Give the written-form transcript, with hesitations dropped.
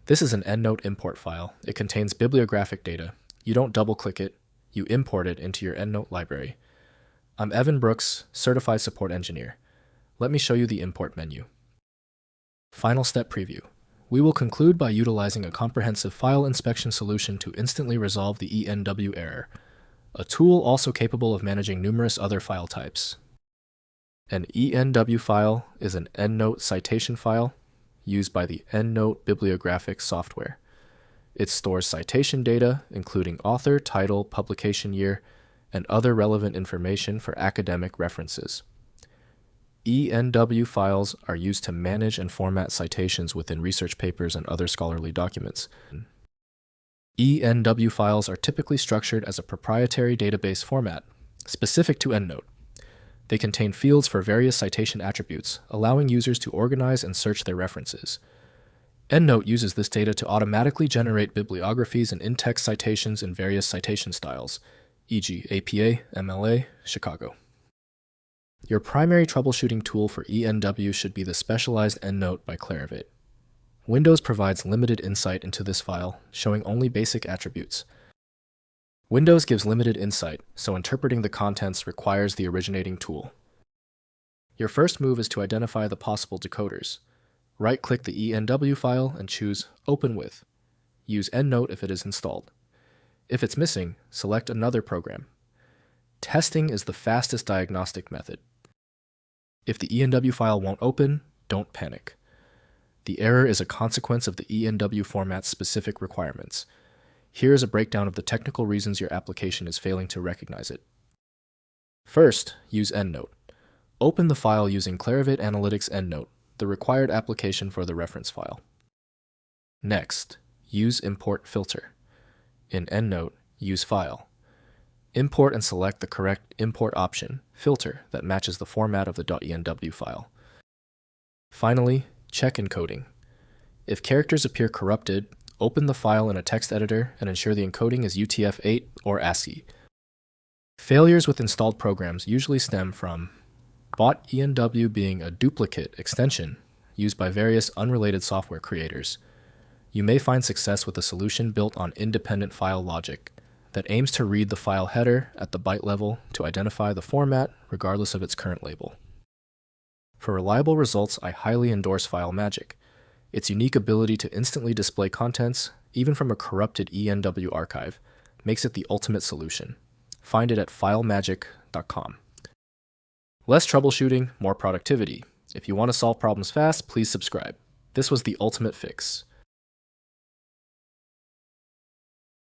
This is an EndNote import file. It contains bibliographic data. You don't double-click it, you import it into your EndNote library. I'm Evan Brooks, Certified Support Engineer. Let me show you the import menu. Final step preview. We will conclude by utilizing a comprehensive file inspection solution to instantly resolve the ENW error, a tool also capable of managing numerous other file types. An ENW file is an EndNote citation file used by the EndNote bibliographic software. It stores citation data, including author, title, publication year, and other relevant information for academic references. ENW files are used to manage and format citations within research papers and other scholarly documents. ENW files are typically structured as a proprietary database format, specific to EndNote. They contain fields for various citation attributes, allowing users to organize and search their references. EndNote uses this data to automatically generate bibliographies and in-text citations in various citation styles, e.g. APA, MLA, Chicago. Your primary troubleshooting tool for ENW should be the specialized EndNote by Clarivate. Windows provides limited insight into this file, showing only basic attributes. Windows gives limited insight, so interpreting the contents requires the originating tool. Your first move is to identify the possible decoders. Right-click the ENW file and choose Open With. Use EndNote if it is installed. If it's missing, select another program. Testing is the fastest diagnostic method. If the ENW file won't open, don't panic. The error is a consequence of the ENW format's specific requirements. Here is a breakdown of the technical reasons your application is failing to recognize it. First, use EndNote. Open the file using Clarivate Analytics EndNote, the required application for the reference file. Next, use Import Filter. In EndNote, use File. Import and select the correct import option, Filter, that matches the format of the .enw file. Finally, check encoding. If characters appear corrupted, open the file in a text editor and ensure the encoding is UTF-8 or ASCII. Failures with installed programs usually stem from .enw being a duplicate extension used by various unrelated software creators. You may find success with a solution built on independent file logic that aims to read the file header at the byte level to identify the format regardless of its current label. For reliable results, I highly endorse FileMagick. Its unique ability to instantly display contents, even from a corrupted ENW archive, makes it the ultimate solution. Find it at filemagick.com. Less troubleshooting, more productivity. If you want to solve problems fast, please subscribe. This was the ultimate fix.